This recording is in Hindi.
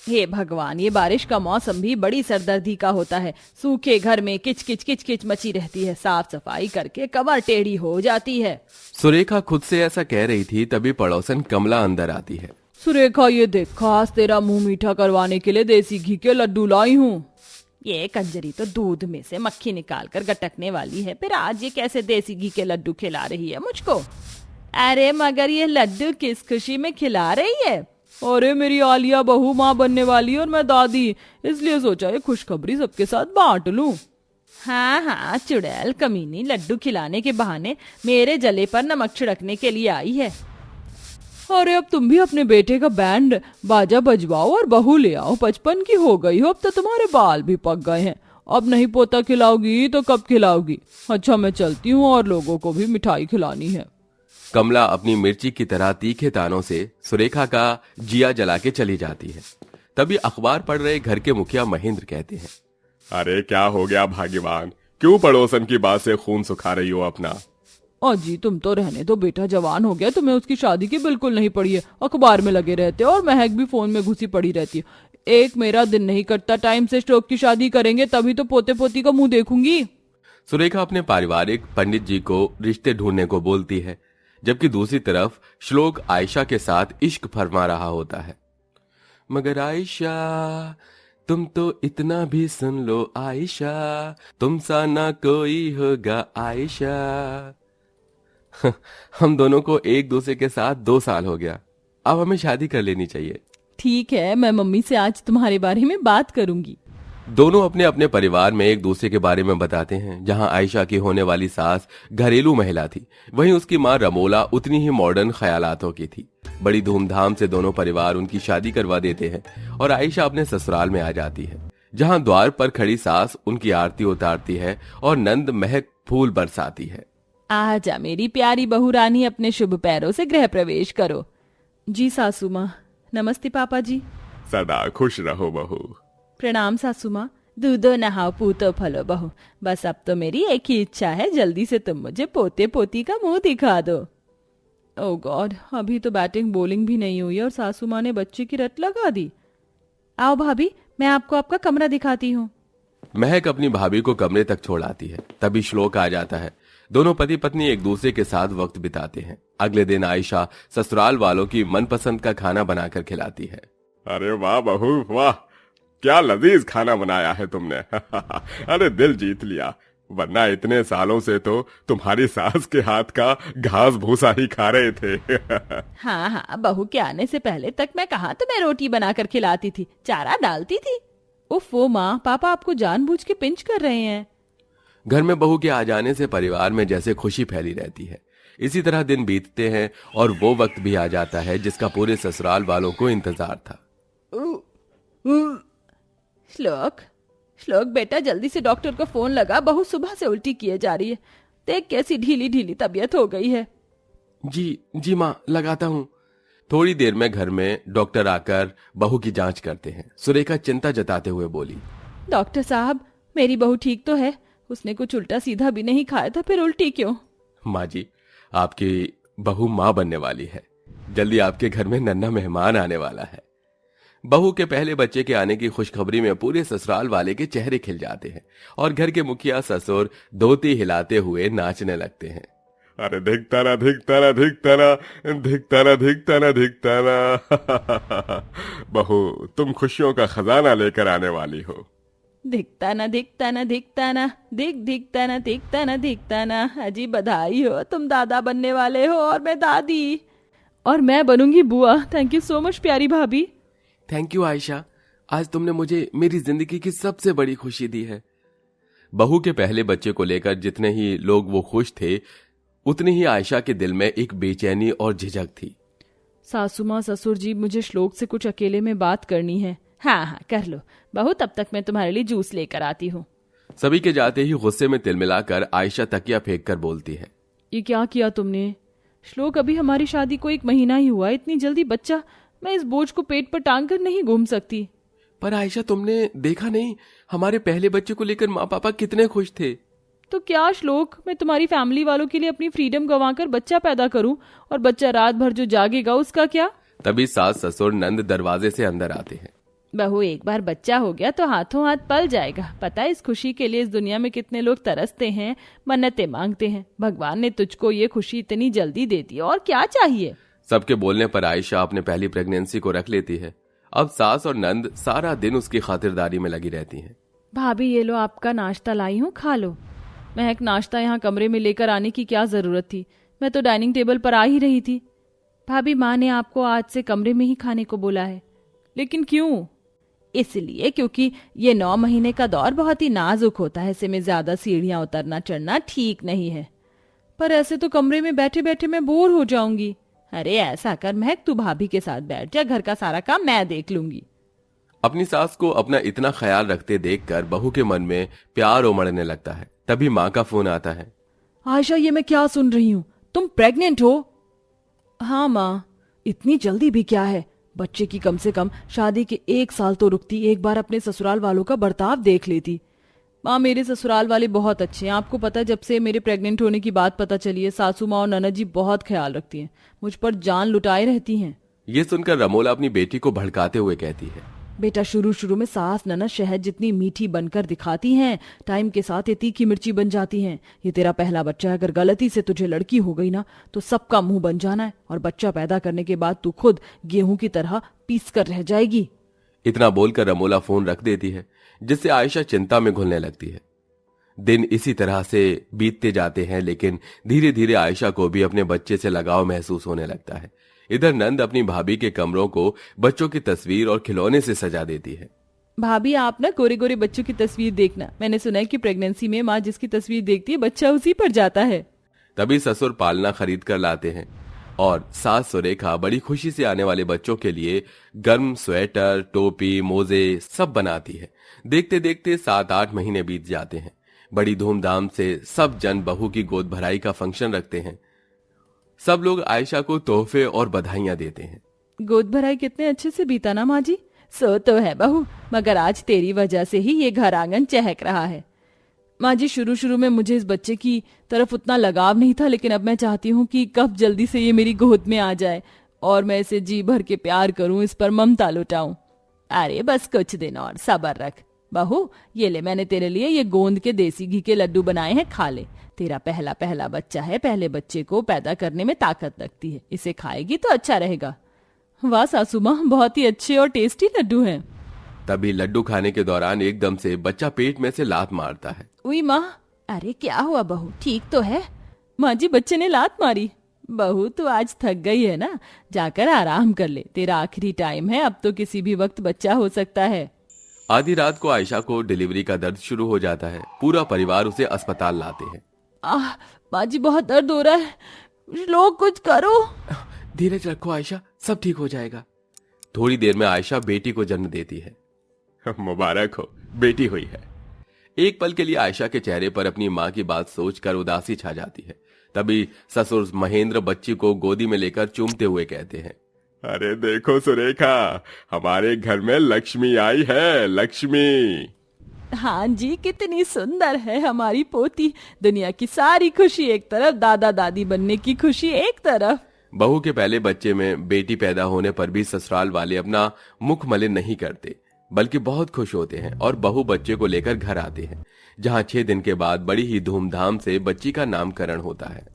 हे भगवान, ये बारिश का मौसम भी बड़ी सरदर्दी का होता है। सूखे घर में किच किच किच किच मची रहती है, साफ सफाई करके कमर टेढ़ी हो जाती है। सुरेखा खुद से ऐसा कह रही थी, तभी पड़ोसन कमला अंदर आती है। सुरेखा, ये देख, खास तेरा मुंह मीठा करवाने के लिए देसी घी के लड्डू लाई हूँ। ये कंजरी तो दूध में से मक्खी निकाल कर गटकने वाली है, फिर आज ये कैसे देसी घी के लड्डू खिला रही है मुझको? अरे मगर ये लड्डू किस खुशी में खिला रही है? अरे मेरी आलिया बहू माँ बनने वाली और मैं दादी, इसलिए सोचा ये खुशखबरी सबके साथ बांट लूं। हाँ हाँ, चुड़ैल कमीनी, लड्डू खिलाने के बहाने मेरे जले पर नमक छिड़कने के लिए आई है। अरे अब तुम भी अपने बेटे का बैंड बाजा बजवाओ और बहू ले आओ। 55 की हो गई हो, अब तो तुम्हारे बाल भी पक गए हैं। अब नहीं पोता खिलाओगी तो कब खिलाओगी? अच्छा मैं चलती हूँ, और लोगों को भी मिठाई खिलानी है। कमला अपनी मिर्ची की तरह तीखे तानों से सुरेखा का जिया जला के चली जाती है। तभी अखबार पढ़ रहे घर के मुखिया महेंद्र कहते हैं, अरे क्या हो गया भाग्यवान, क्यों पड़ोसन की बात से खून सुखा रही हो अपना? जी तुम तो रहने दो, बेटा जवान हो गया, तुम्हें उसकी शादी की बिल्कुल नहीं पड़ी है। अखबार में लगे रहते हो और महक भी फोन में घुसी पड़ी रहती है। एक मेरा दिन नहीं कटता, टाइम से श्लोक की शादी करेंगे तभी तो पोते पोती का मुंह देखूंगी। सुरेखा अपने पारिवारिक पंडित जी को रिश्ते ढूंढने को बोलती है, जबकि दूसरी तरफ श्लोक आयशा के साथ इश्क फरमा रहा होता है। मगर आयशा, तुम तो इतना भी सुन लो आयशा, तुम सा ना कोई होगा आयशा। हम दोनों को एक दूसरे के साथ 2 साल हो गया, अब हमें शादी कर लेनी चाहिए। ठीक है, मैं मम्मी से आज तुम्हारे बारे में बात करूंगी। दोनों अपने अपने परिवार में एक दूसरे के बारे में बताते हैं। जहां आयशा की होने वाली सास घरेलू महिला थी, वहीं उसकी मां रमोला उतनी ही मॉडर्न ख्यालातों की थी। बड़ी धूमधाम से दोनों परिवार उनकी शादी करवा देते हैं और आयशा अपने ससुराल में आ जाती है, जहां द्वार पर खड़ी सास उनकी आरती उतारती है और नंद महक फूल बरसाती है। आजा मेरी प्यारी बहू रानी, अपने शुभ पैरों से गृह प्रवेश करो। जी सासू माँ। नमस्ते पापा जी। सदा खुश रहो बहू। प्रणाम सासू माँ। दूधो नहाओ पूतो फलो बहू, बस अब तो मेरी एक ही इच्छा है, जल्दी से तुम मुझे पोते पोती का मुंह दिखा दो। ओह गॉड, अभी तो बैटिंग बॉलिंग भी नहीं हुई और सासू माँ ने बच्चे की रट लगा दी। आओ भाभी, मैं आपको आपका कमरा दिखाती हूँ। महक अपनी भाभी को कमरे तक छोड़ आती है, तभी श्लोक आ जाता है। दोनों पति पत्नी एक दूसरे के साथ वक्त बिताते हैं। अगले दिन आयशा ससुराल वालों की मनपसंद का खाना बनाकर खिलाती है। अरे वाह बहू वाह, क्या लजीज खाना बनाया है तुमने। अरे दिल जीत लिया, वरना इतने सालों से तो तुम्हारी सास के हाथ का घास भूसा ही खा रहे थे। हाँ हाँ, बहू के आने से पहले तक मैं कहाँ तुम्हें रोटी बनाकर खिलाती थी, चारा डालती थी। उफ वो माँ, पापा आपको जानबूझ के पिंच कर रहे हैं। घर में बहू के आ जाने से परिवार में जैसे खुशी फैली रहती है। इसी तरह दिन बीतते हैं और वो वक्त भी आ जाता है जिसका पूरे ससुराल वालों को इंतजार था। श्लोक, श्लोक बेटा जल्दी से डॉक्टर को फोन लगा, बहू सुबह से उल्टी किए जा रही है। देख कैसी ढीली ढीली तबीयत हो गई है। जी माँ, लगाता हूँ। थोड़ी देर में घर में डॉक्टर आकर बहू की जांच करते हैं। सुरेखा चिंता जताते हुए बोली, डॉक्टर साहब, मेरी बहू ठीक तो है, उसने कुछ उल्टा सीधा भी नहीं खाया था, फिर उल्टी क्यों? माँ जी, आपकी बहू माँ बनने वाली है, जल्दी आपके घर में नन्हा मेहमान आने वाला है। बहू के पहले बच्चे के आने की खुशखबरी में पूरे ससुराल वाले के चेहरे खिल जाते हैं और घर के मुखिया ससुर धोती हिलाते हुए नाचने लगते हैं। अरे धिकता ना धिकता ना धिकता ना धिकता ना धिकता ना धिकता ना। बहू तुम खुशियों का खजाना लेकर आने वाली हो। दिखता ना दिखता ना दिखता ना दिखता ना दिखता ना दिखता ना। अजी बधाई हो, तुम दादा बनने वाले हो और मैं दादी, और मैं बनूंगी बुआ। थैंक यू सो मच प्यारी भाभी। थैंक यू आयशा, आज तुमने मुझे मेरी जिंदगी की सबसे बड़ी खुशी दी है। बहू के पहले बच्चे को लेकर जितने ही लोग वो खुश थे, उतनी ही आयशा के दिल में एक बेचैनी और झिझक थी। सासू माँ, ससुर जी, मुझे श्लोक से कुछ अकेले में बात करनी है। हाँ हाँ कर लो बहू, तब तक मैं तुम्हारे लिए जूस लेकर आती हूँ। सभी के जाते ही गुस्से में तिलमिलाकर आयशा तकिया फेंक कर बोलती है, ये क्या किया तुमने? श्लोक, अभी हमारी शादी को 1 महीना ही हुआ, इतनी जल्दी बच्चा? मैं इस बोझ को पेट पर टांग कर नहीं घूम सकती। पर आयशा, तुमने देखा नहीं, हमारे पहले बच्चे को लेकर माँ पापा कितने खुश थे। तो क्या श्लोक, मैं तुम्हारी फैमिली वालों के लिए अपनी फ्रीडम गंवाकर बच्चा पैदा करूं, और बच्चा रात भर जो जागेगा उसका क्या? तभी सास ससुर नंद दरवाजे से अंदर आते हैं। बहू, एक बार बच्चा हो गया तो हाथों हाथ पल जाएगा। पता है इस खुशी के लिए इस दुनिया में कितने लोग तरसते हैं, मन्नतें मांगते हैं। भगवान ने तुझको ये खुशी इतनी जल्दी दे दी, और क्या चाहिए। सबके बोलने पर आयशा अपने पहली प्रेगनेंसी को रख लेती है। अब सास और नंद सारा दिन उसकी खातिरदारी में लगी रहती हैं। भाभी, ये लो आपका नाश्ता लाई हूँ, खा लो। महक, नाश्ता यहाँ कमरे में लेकर आने की क्या जरूरत थी, मैं तो डाइनिंग टेबल पर आ ही रही थी। भाभी, माँ ने आपको आज से कमरे में ही खाने को बोला है। लेकिन क्यों? इसलिए क्योंकि ये 9 महीने का दौर बहुत ही नाजुक होता है, ऐसे में ज्यादा सीढ़ियां उतरना चढ़ना ठीक नहीं है। पर ऐसे तो कमरे में बैठे बैठे मैं बोर हो जाऊंगी। अरे ऐसा कर महक, तू भाभी के साथ बैठ जा, घर का सारा काम मैं देख लूंगी। अपनी सास को अपना इतना ख्याल रखते देखकर बहू के मन में प्यार उमड़ने लगता है। तभी माँ का फोन आता है। आयशा, ये मैं क्या सुन रही हूँ, तुम प्रेग्नेंट हो? हाँ माँ। इतनी जल्दी भी क्या है, बच्चे की कम से कम शादी के 1 साल तो रुकती, एक बार अपने ससुराल वालों का बर्ताव देख लेती। माँ, मेरे ससुराल वाले बहुत अच्छे हैं। आपको पता है, जब से मेरे प्रेग्नेंट होने की बात पता चली है, सासू माँ और ननद जी बहुत ख्याल रखती हैं, मुझ पर जान लुटाए रहती हैं। ये सुनकर रमोला अपनी बेटी को भड़काते हुए कहती है, बेटा, शुरू शुरू में सास ननद शहद जितनी मीठी बनकर दिखाती हैं, टाइम के साथ ये तीखी मिर्ची बन जाती हैं। ये तेरा पहला बच्चा है, अगर गलती से तुझे लड़की हो गई ना तो सबका मुंह बन जाना है, और बच्चा पैदा करने के बाद तू खुद गेहूं की तरह पीस कर रह जाएगी। इतना बोलकर रमोला फोन रख देती है, जिससे आयशा चिंता में घुलने लगती है। दिन इसी तरह से बीतते जाते हैं, लेकिन धीरे धीरे आयशा को भी अपने बच्चे से लगाव महसूस होने लगता है। इधर नंद अपनी भाभी के कमरों को बच्चों की तस्वीर और खिलौने से सजा देती है। भाभी, आप ना गोरे गोरे बच्चों की तस्वीर देखना। मैंने सुना है कि प्रेगनेंसी में माँ जिसकी तस्वीर देखती है, बच्चा उसी पर जाता है। तभी ससुर पालना खरीद कर लाते हैं और सास सुरेखा बड़ी खुशी से आने वाले बच्चों के लिए गर्म स्वेटर, टोपी, मोजे सब बनाती है। देखते देखते 7-8 महीने बीत जाते हैं। बड़ी धूमधाम से सब जन बहू की गोद भराई का फंक्शन रखते हैं। सब लोग आयशा को तोहफे और बधाइयां देते हैं। गोद भराई कितने अच्छे से बीता ना माँ जी। सो तो है बहू, मगर आज तेरी वजह से ही ये घर आंगन चहक रहा है। माँ जी, शुरू शुरू में मुझे इस बच्चे की तरफ उतना लगाव नहीं था, लेकिन अब मैं चाहती हूँ कि कब जल्दी से ये मेरी गोद में आ जाए और मैं इसे जी भर के प्यार करूँ, इस पर ममता लुटाऊं। अरे बस कुछ दिन और सब्र रख बहू। ये ले, मैंने तेरे लिए ये गोंद के देसी घी के लड्डू बनाए हैं, खा ले। तेरा पहला बच्चा है, पहले बच्चे को पैदा करने में ताकत लगती है, इसे खाएगी तो अच्छा रहेगा। वाह सासू माँ, बहुत ही अच्छे और टेस्टी लड्डू हैं। तभी लड्डू खाने के दौरान एकदम से बच्चा पेट में से लात मारता है। उई माँ, अरे क्या हुआ बहू, ठीक तो है? माँ जी, बच्चे ने लात मारी। बहू, तू आज थक गई है ना, जाकर आराम कर ले, तेरा आखिरी टाइम है, अब तो किसी भी वक्त बच्चा हो सकता है। आधी रात को आयशा को डिलीवरी का दर्द शुरू हो जाता है। पूरा परिवार उसे अस्पताल लाते हैं। माँ जी, बहुत दर्द हो रहा है, लोग कुछ करो। धीरज रखो आयशा, सब ठीक हो जाएगा। थोड़ी देर में आयशा बेटी को जन्म देती है। मुबारक हो, बेटी हुई है। एक पल के लिए आयशा के चेहरे पर अपनी माँ की बात सोचकर उदासी छा जाती है। तभी ससुर महेंद्र बच्ची को गोदी में लेकर चूमते हुए कहते हैं, अरे देखो सुरेखा, हमारे घर में लक्ष्मी आई है, लक्ष्मी। हाँ जी, कितनी सुंदर है हमारी पोती। दुनिया की सारी खुशी एक तरफ, दादा दादी बनने की खुशी एक तरफ। बहू के पहले बच्चे में बेटी पैदा होने पर भी ससुराल वाले अपना मुख मलिन नहीं करते, बल्कि बहुत खुश होते हैं और बहू बच्चे को लेकर घर आते हैं, जहां 6 दिन के बाद बड़ी ही धूमधाम से बच्ची का नामकरण होता है।